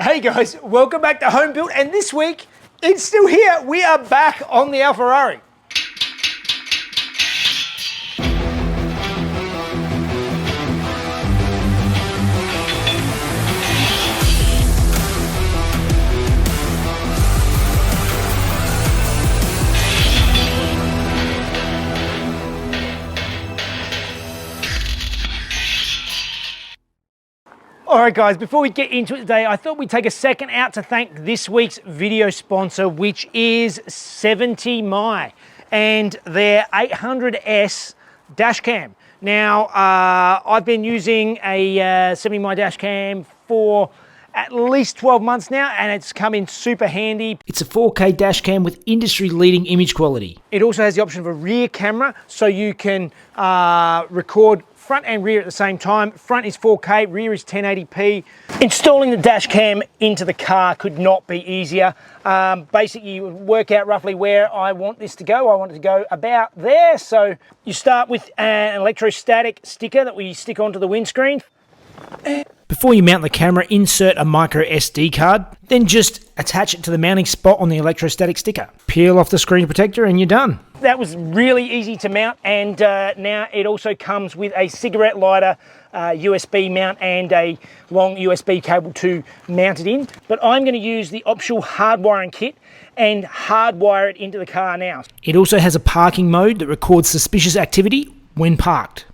Hey guys, welcome back to Home Built, and this week, it's still here. We are back on the Alfarrari. All right guys, before we get into it today, I thought we'd take a second out to thank this week's video sponsor, which is 70My and their 800S dash cam. Now, I've been using a 70My dash cam for at least 12 months now, and it's come in super handy. It's a 4K dash cam with industry-leading image quality. It also has the option of a rear camera, so you can record front and rear at the same time. Front is 4K, rear is 1080p. Installing the dash cam into the car could not be easier. Basically, you work out roughly where I want this to go. I want it to go about there. So you start with an electrostatic sticker that we stick onto the windscreen. Before you mount the camera, insert a micro SD card, then just attach it to the mounting spot on the electrostatic sticker. Peel off the screen protector and you're done. That was really easy to mount, and now it also comes with a cigarette lighter, USB mount, and a long USB cable to mount it in. But I'm going to use the optional hardwiring kit and hardwire it into the car now. It also has a parking mode that records suspicious activity when parked.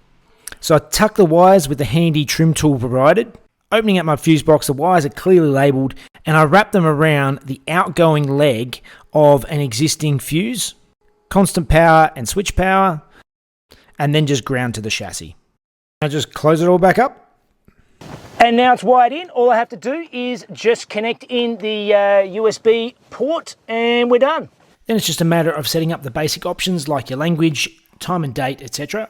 So I tuck the wires with the handy trim tool provided. Opening up my fuse box, the wires are clearly labelled, and I wrap them around the outgoing leg of an existing fuse, constant power and switch power, and then just ground to the chassis. I just close it all back up. And now it's wired in. All I have to do is just connect in the USB port and we're done. Then it's just a matter of setting up the basic options like your language, time and date, etc.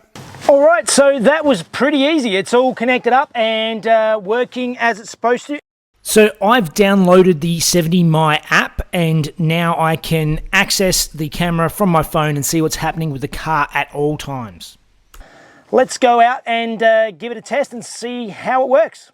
All right, so that was pretty easy. It's all connected up and working as it's supposed to. So I've downloaded the 70My app, and now I can access the camera from my phone and see what's happening with the car at all times. Let's go out and give it a test and see how it works.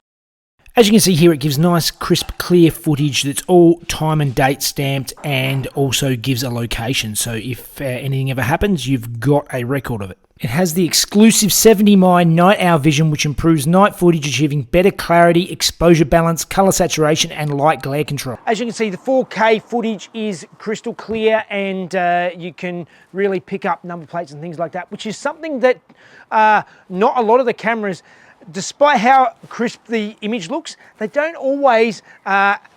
As you can see here, it gives nice, crisp, clear footage that's all time and date stamped, and also gives a location. So if anything ever happens, you've got a record of it. It has the exclusive 70My night hour vision, which improves night footage, achieving better clarity, exposure balance, color saturation, and light glare control. As you can see, the 4K footage is crystal clear, and you can really pick up number plates and things like that, which is something that not a lot of the cameras, despite how crisp the image looks, they don't always,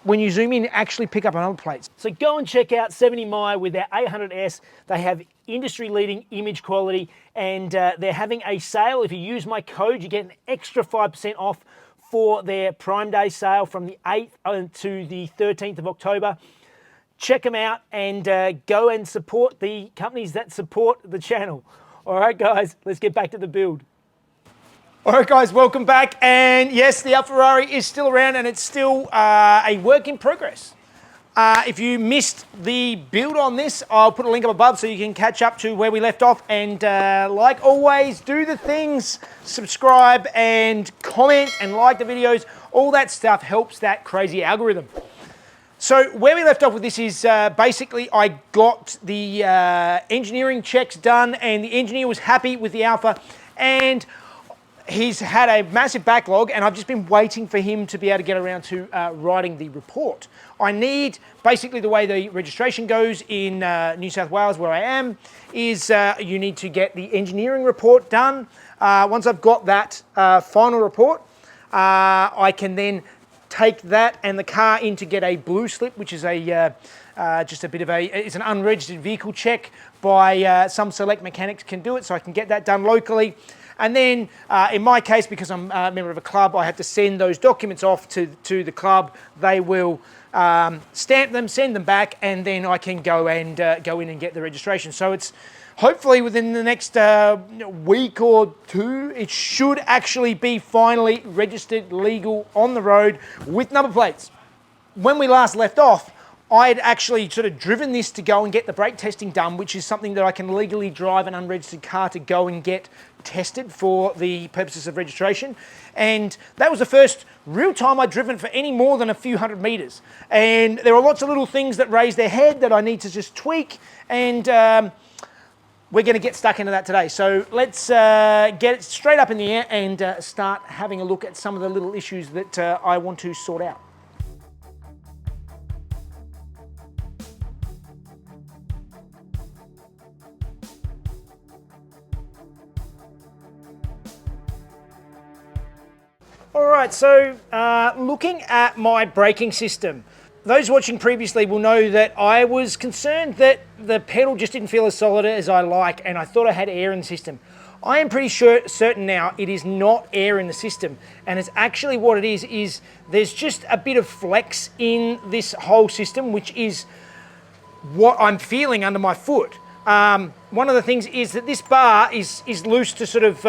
when you zoom in, actually pick up on number plates. So go and check out 70My with their 800S. They have industry-leading image quality, and they're having a sale. If you use my code, you get an extra 5% off for their Prime Day sale from the 8th to the 13th of October. Check them out and go and support the companies that support the channel. All right, guys, let's get back to the build. All right, guys, welcome back. And yes, the Alfarrari is still around, and it's still a work in progress. If you missed the build on this, I'll put a link up above so you can catch up to where we left off. And like always, do the things, subscribe and comment and like the videos. All that stuff helps that crazy algorithm. So where we left off with this is basically I got the engineering checks done, and the engineer was happy with the Alfa, and he's had a massive backlog, and I've just been waiting for him to be able to get around to writing the report. I need, basically the way the registration goes in New South Wales, where I am, is you need to get the engineering report done. Once I've got that final report, I can then take that and the car in to get a blue slip, which is a just a bit of it's an unregistered vehicle check by some select mechanics can do it, so I can get that done locally. And then, in my case, because I'm a member of a club, I have to send those documents off to the club. They will stamp them, send them back, and then I can go and go in and get the registration. So it's hopefully within the next week or two, it should actually be finally registered, legal, on the road with number plates. When we last left off, I had actually sort of driven this to go and get the brake testing done, which is something that I can legally drive an unregistered car to go and get tested for the purposes of registration. And that was the first real time I'd driven for any more than a few hundred meters. And there are lots of little things that raise their head that I need to just tweak, and we're going to get stuck into that today. So let's get it straight up in the air and start having a look at some of the little issues that I want to sort out. All right, so looking at my braking system, those watching previously will know that I was concerned that the pedal just didn't feel as solid as I like, and I thought I had air in the system. I am pretty certain now it is not air in the system, and it's actually what it is there's just a bit of flex in this whole system, which is what I'm feeling under my foot. One of the things is that this bar is loose to sort of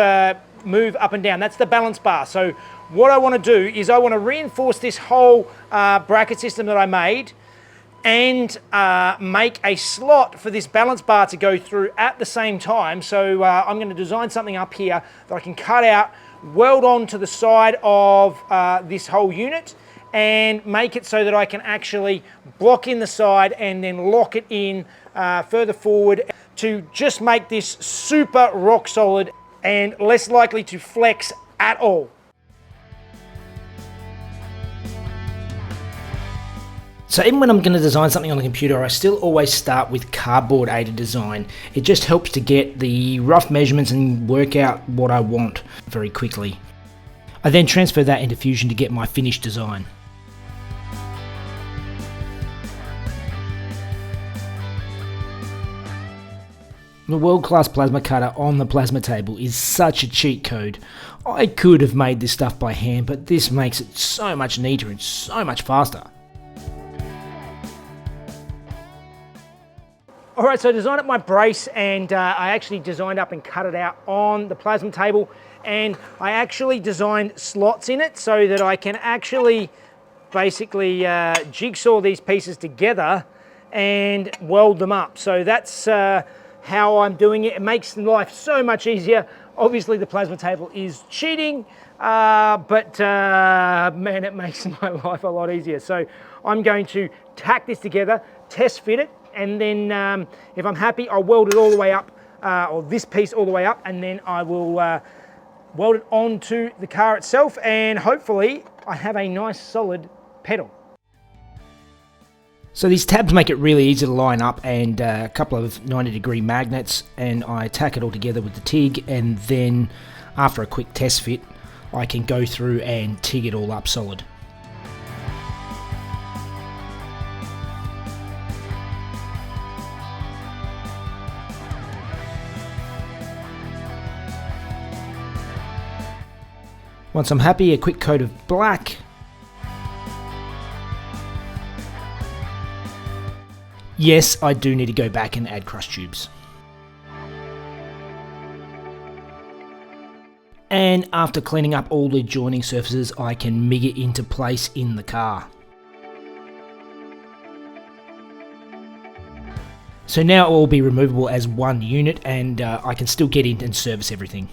move up and down. That's the balance bar. So what I want to do is I want to reinforce this whole bracket system that I made, and make a slot for this balance bar to go through at the same time. So I'm going to design something up here that I can cut out, weld on to the side of this whole unit, and make it so that I can actually block in the side and then lock it in further forward to just make this super rock solid and less likely to flex at all. So even when I'm going to design something on the computer, I still always start with cardboard aided design. It just helps to get the rough measurements and work out what I want very quickly. I then transfer that into Fusion to get my finished design. The world-class plasma cutter on the plasma table is such a cheat code. I could have made this stuff by hand, but this makes it so much neater and so much faster. All right, so I designed up my brace, and I actually designed up and cut it out on the plasma table, and I actually designed slots in it so that I can actually basically jigsaw these pieces together and weld them up. So that's how I'm doing it. It makes life so much easier. Obviously the plasma table is cheating, but man, it makes my life a lot easier. So I'm going to tack this together, test fit it, and then if I'm happy, I'll weld it all the way up, or this piece all the way up, and then I will weld it onto the car itself, and hopefully I have a nice solid pedal. So these tabs make it really easy to line up, and a couple of 90-degree magnets, and I tack it all together with the TIG, and then after a quick test fit I can go through and TIG it all up solid. Once I'm happy, a quick coat of black. Yes, I do need to go back and add crush tubes. And after cleaning up all the joining surfaces, I can MIG it into place in the car. So now it will all be removable as one unit, and I can still get in and service everything.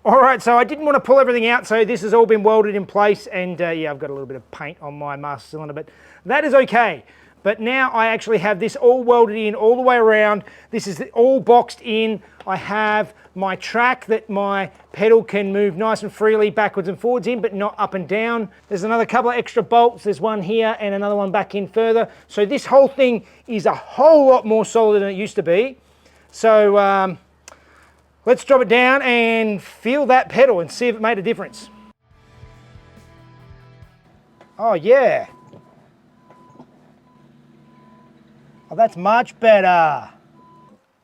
All right, so I didn't want to pull everything out, so this has all been welded in place, and yeah, I've got a little bit of paint on my master cylinder, but that is okay. But now I actually have this all welded in all the way around. This is all boxed in. I have my track that my pedal can move nice and freely backwards and forwards in, but not up and down. There's another couple of extra bolts. There's one here and another one back in further. So this whole thing is a whole lot more solid than it used to be. So let's drop it down and feel that pedal and see if it made a difference. Oh yeah. Oh, that's much better.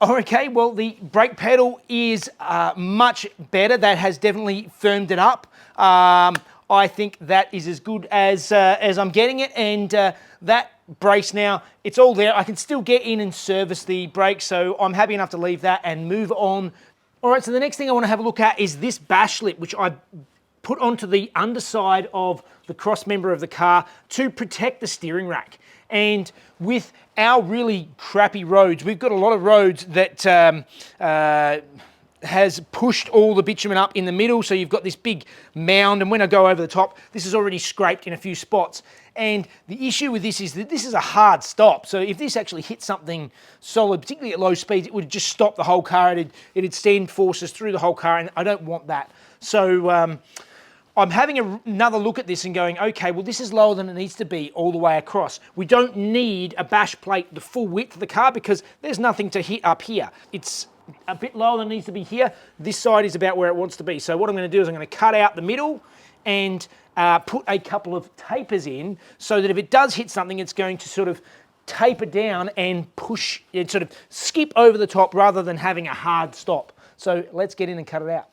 Okay, well the brake pedal is much better. That has definitely firmed it up. I think that is as good as I'm getting it, and that brace now, it's all there. I can still get in and service the brakes, so I'm happy enough to leave that and move on. All right, so the next thing I want to have a look at is this bash lip, which I put onto the underside of the cross member of the car to protect the steering rack. And with our really crappy roads, we've got a lot of roads that has pushed all the bitumen up in the middle, so you've got this big mound, and when I go over the top, this is already scraped in a few spots. And the issue with this is that this is a hard stop, so if this actually hit something solid, particularly at low speeds, it would just stop the whole car. It'd send forces through the whole car, and I don't want that. So I'm having another look at this and going, okay, well, this is lower than it needs to be all the way across. We don't need a bash plate the full width of the car because there's nothing to hit up here. It's a bit lower than it needs to be here. This side is about where it wants to be. So what I'm going to do is I'm going to cut out the middle and put a couple of tapers in so that if it does hit something, it's going to sort of taper down and push, it sort of skip over the top rather than having a hard stop. So let's get in and cut it out.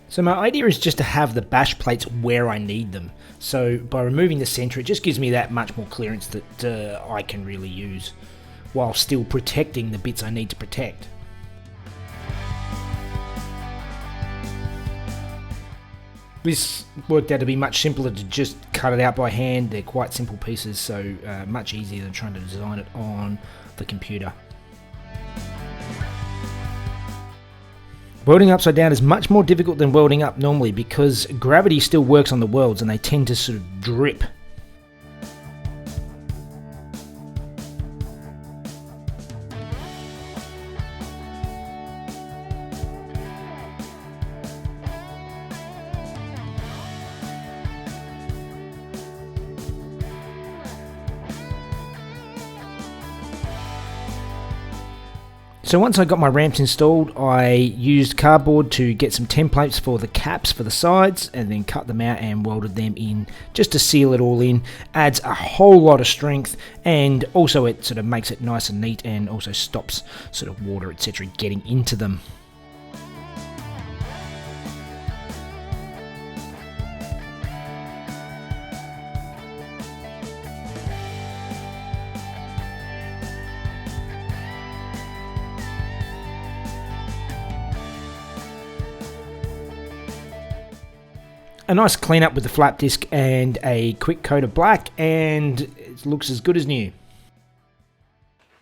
So my idea is just to have the bash plates where I need them. So by removing the center, it just gives me that much more clearance that I can really use, while still protecting the bits I need to protect. This worked out to be much simpler to just cut it out by hand. They're quite simple pieces, so much easier than trying to design it on the computer. Welding upside down is much more difficult than welding up normally because gravity still works on the welds and they tend to sort of drip. So once I got my ramps installed, I used cardboard to get some templates for the caps for the sides and then cut them out and welded them in just to seal it all in. Adds a whole lot of strength, and also it sort of makes it nice and neat and also stops sort of water, etc. getting into them. A nice clean up with the flap disc and a quick coat of black, and it looks as good as new.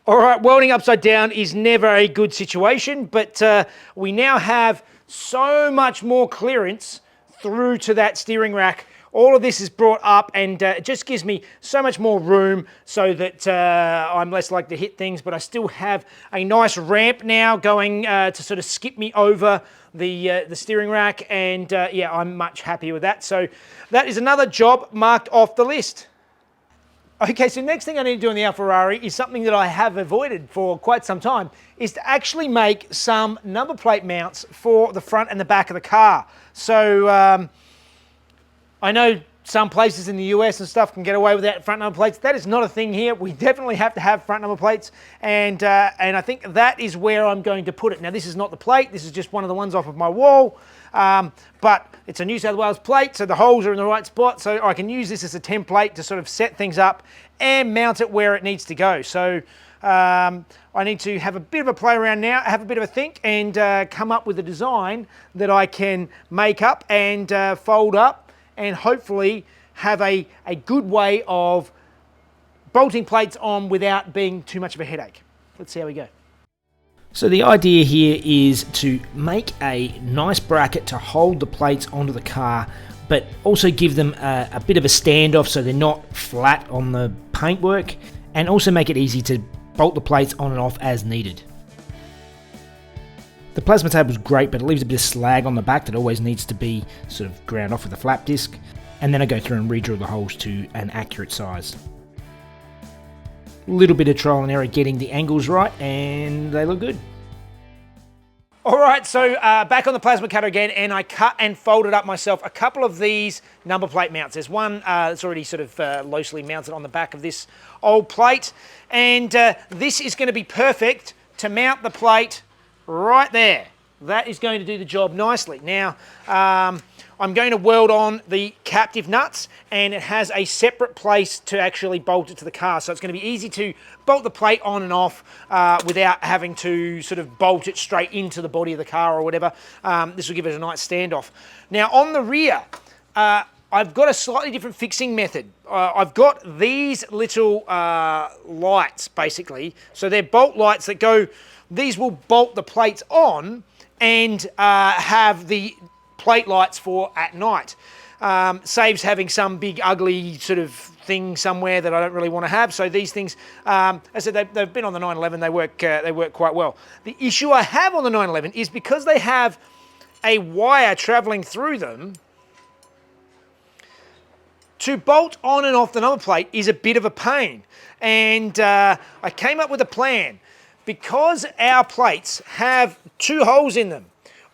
All right, welding upside down is never a good situation, but we now have so much more clearance through to that steering rack. All of this is brought up, and it just gives me so much more room so that I'm less likely to hit things, but I still have a nice ramp now going to sort of skip me over the steering rack, and yeah, I'm much happier with that. So that is another job marked off the list. Okay, so next thing I need to do in the Alfarrari is something that I have avoided for quite some time, is to actually make some number plate mounts for the front and the back of the car. So I know some places in the US and stuff can get away without front number plates. That is not a thing here. We definitely have to have front number plates, and I think that is where I'm going to put it. Now, this is not the plate. This is just one of the ones off of my wall, but it's a New South Wales plate, so the holes are in the right spot, so I can use this as a template to sort of set things up and mount it where it needs to go. So I need to have a bit of a play around now, have a bit of a think, and come up with a design that I can make up and fold up, and hopefully have a good way of bolting plates on without being too much of a headache. Let's see how we go. So the idea here is to make a nice bracket to hold the plates onto the car, but also give them a bit of a standoff so they're not flat on the paintwork, and also make it easy to bolt the plates on and off as needed. The plasma table is great, but it leaves a bit of slag on the back that always needs to be sort of ground off with a flap disc, and then I go through and re-drill the holes to an accurate size. A little bit of trial and error getting the angles right, and they look good. All right, so back on the plasma cutter again, and I cut and folded up myself a couple of these number plate mounts. There's one that's already sort of loosely mounted on the back of this old plate, and this is going to be perfect to mount the plate right there. That is going to do the job nicely. Now, I'm going to weld on the captive nuts, and it has a separate place to actually bolt it to the car. So it's going to be easy to bolt the plate on and off without having to sort of bolt it straight into the body of the car or whatever. This will give it a nice standoff. Now on the rear, I've got a slightly different fixing method. I've got these little lights basically. So they're bolt lights that go, these will bolt the plates on and have the plate lights for at night. Saves having some big ugly sort of thing somewhere that I don't really want to have. So these things, as I said, they've been on the 911, they work quite well. The issue I have on the 911 is because they have a wire traveling through them, to bolt on and off the number plate is a bit of a pain. And I came up with a plan. Because our plates have 2 holes in them,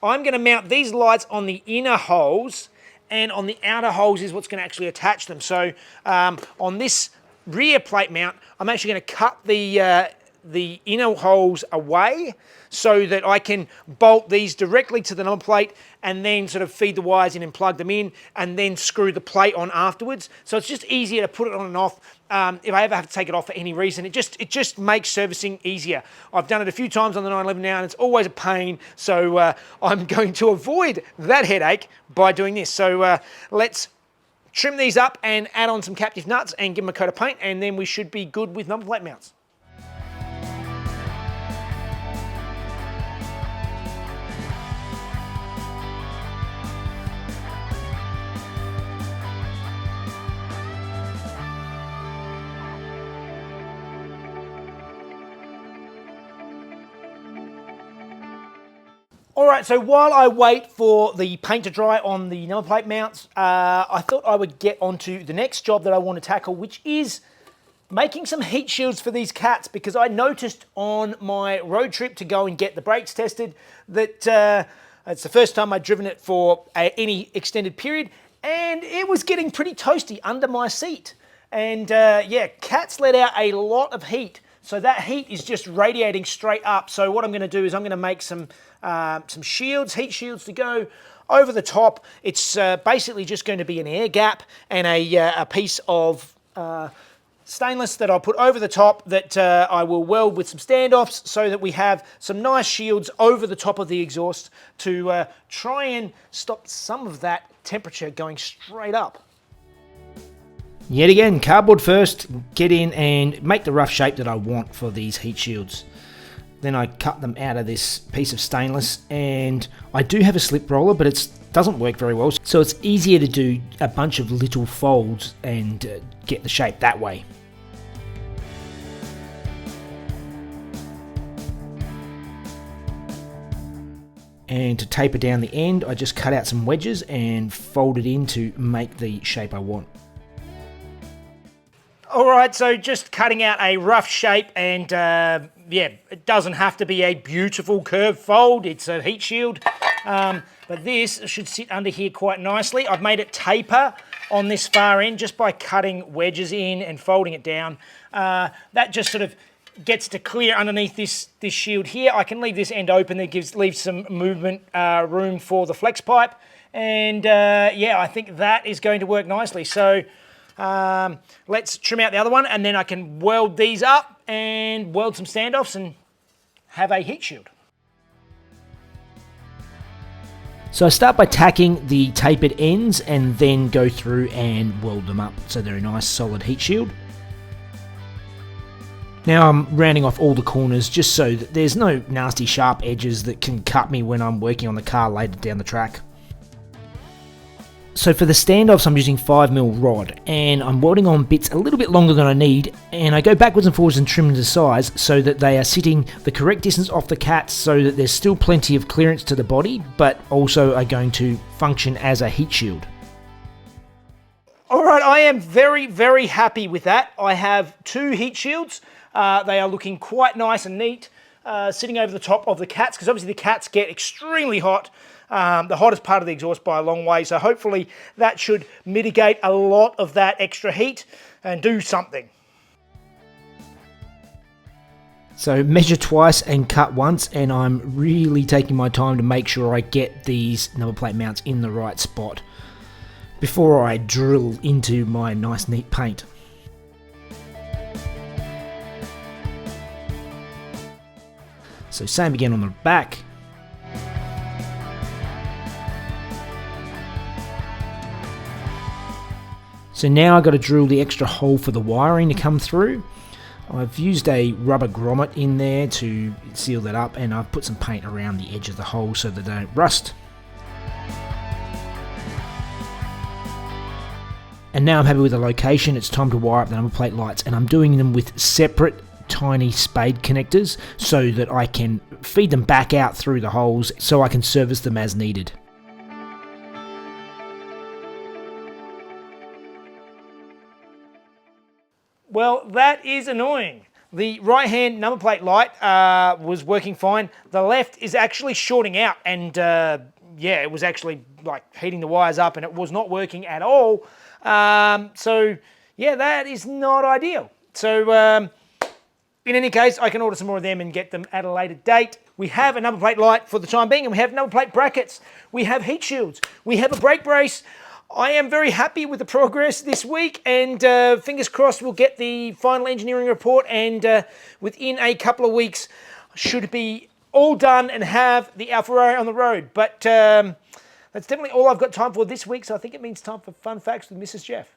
I'm going to mount these lights on the inner holes, and on the outer holes is what's going to actually attach them. So on this rear plate mount, I'm actually going to cut the inner holes away so that I can bolt these directly to the number plate and then sort of feed the wires in and plug them in and then screw the plate on afterwards. So it's just easier to put it on and off. If I ever have to take it off for any reason, it just makes servicing easier. I've done it a few times on the 911 now, and it's always a pain. So I'm going to avoid that headache by doing this. So let's trim these up and add on some captive nuts and give them a coat of paint, and then we should be good with number plate mounts. All right, so while I wait for the paint to dry on the number plate mounts, I thought I would get onto the next job that I want to tackle, which is making some heat shields for these cats, because I noticed on my road trip to go and get the brakes tested that it's the first time I'd driven it for any extended period, and it was getting pretty toasty under my seat. And yeah, cats let out a lot of heat. So that heat is just radiating straight up. So what I'm going to do is I'm going to make some shields, heat shields to go over the top. It's basically just going to be an air gap and a piece of stainless that I'll put over the top that I will weld with some standoffs so that we have some nice shields over the top of the exhaust to try and stop some of that temperature going straight up. Yet again, cardboard first, get in and make the rough shape that I want for these heat shields. Then I cut them out of this piece of stainless, and I do have a slip roller, but it doesn't work very well. So it's easier to do a bunch of little folds and get the shape that way. And to taper down the end, I just cut out some wedges and fold it in to make the shape I want. All right, so just cutting out a rough shape, and yeah, it doesn't have to be a beautiful curved fold. It's a heat shield, but this should sit under here quite nicely. I've made it taper on this far end just by cutting wedges in and folding it down. That just sort of gets to clear underneath this shield here. I can leave this end open. That leaves some movement room for the flex pipe, and yeah, I think that is going to work nicely. So let's trim out the other one, and then I can weld these up and weld some standoffs and have a heat shield. So I start by tacking the tapered ends and then go through and weld them up so they're a nice solid heat shield. Now I'm rounding off all the corners just so that there's no nasty sharp edges that can cut me when I'm working on the car later down the track. So for the standoffs, I'm using 5mm rod, and I'm welding on bits a little bit longer than I need, and I go backwards and forwards and trim them to size so that they are sitting the correct distance off the cats so that there's still plenty of clearance to the body, but also are going to function as a heat shield. All right, I am very, very happy with that. I have 2 heat shields. They are looking quite nice and neat, sitting over the top of the cats, because obviously the cats get extremely hot. The hottest part of the exhaust by a long way, so hopefully that should mitigate a lot of that extra heat and do something. So measure twice and cut once, and I'm really taking my time to make sure I get these number plate mounts in the right spot before I drill into my nice neat paint. So same again on the back. So now I've got to drill the extra hole for the wiring to come through. I've used a rubber grommet in there to seal that up, and I've put some paint around the edge of the hole so they don't rust. And now I'm happy with the location. It's time to wire up the number plate lights, and I'm doing them with separate tiny spade connectors so that I can feed them back out through the holes so I can service them as needed. Well, that is annoying. The right hand number plate light was working fine. The left is actually shorting out, and yeah, it was actually like heating the wires up, and it was not working at all. So yeah, that is not ideal. So in any case, I can order some more of them and get them at a later date. We have a number plate light for the time being, and we have number plate brackets. We have heat shields. We have a brake brace. I am very happy with the progress this week, and fingers crossed we'll get the final engineering report, and within a couple of weeks should be all done and have the Alfarrari on the road. But that's definitely all I've got time for this week, so I think it means time for Fun Facts with Mrs. Jeff.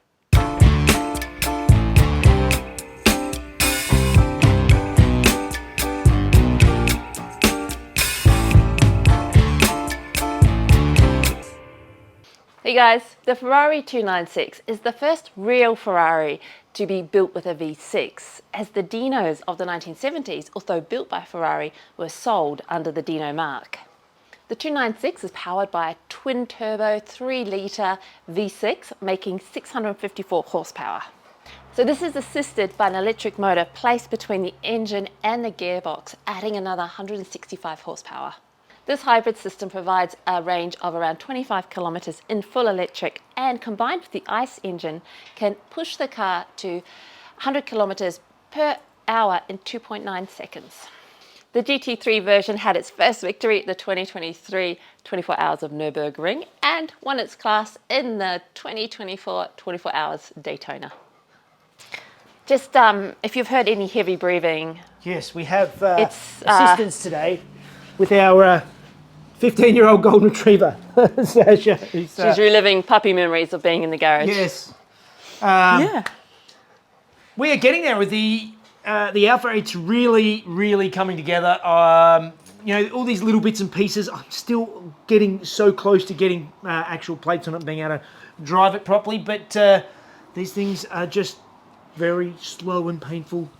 Hey guys, the Ferrari 296 is the first real Ferrari to be built with a V6, as the Dinos of the 1970s, although built by Ferrari, were sold under the Dino mark. The 296 is powered by a twin-turbo 3-litre V6, making 654 horsepower. So this is assisted by an electric motor placed between the engine and the gearbox, adding another 165 horsepower. This hybrid system provides a range of around 25 kilometres in full electric, and combined with the ICE engine can push the car to 100 kilometres per hour in 2.9 seconds. The GT3 version had its first victory at the 2023 24 Hours of Nürburgring and won its class in the 2024 24 Hours Daytona. Just if you've heard any heavy breathing. Yes, we have assistance today with our 15-year-old golden retriever, Sasha. She's reliving puppy memories of being in the garage. Yes. Yeah. We are getting there with the Alfa. It's really, really coming together. You know, all these little bits and pieces. I'm still getting so close to getting actual plates on it and being able to drive it properly, but these things are just very slow and painful.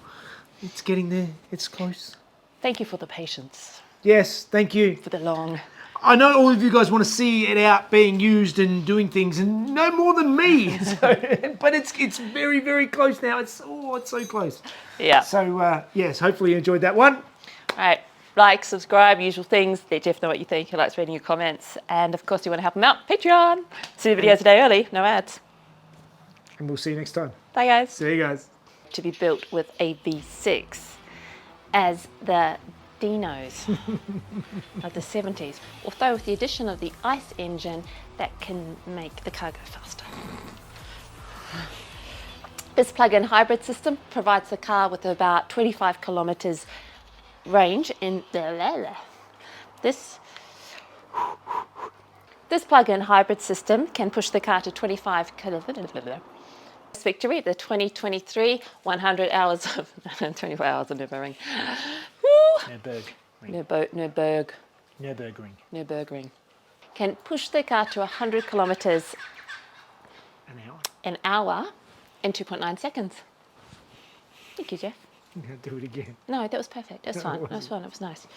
It's getting there. It's close. Thank you for the patience. Yes, thank you. For the long. I know all of you guys want to see it out being used and doing things, and no more than me. But it's very, very close now. It's so close. Yeah. So yes, hopefully you enjoyed that one. All right. Like, subscribe, usual things. Let Jeff know what you think. He likes reading your comments. And of course, you want to help him out, Patreon. See the videos a day early, no ads. And we'll see you next time. Bye, guys. See you guys. To be built with a V6 as the Dinos of the 70s, although with the addition of the ICE engine that can make the car go faster. This plug-in hybrid system provides the car with about 25 kilometres range in this plug-in hybrid system can push the car to 25 kilometres. Victory at the 2023 100 hours of 24 hours of Nürburgring. Nürburgring. Can push the car to 100 kilometres an hour in 2.9 seconds. Thank you, Jeff. Do it again. No, that was perfect. That's fine. That was fun. It was nice.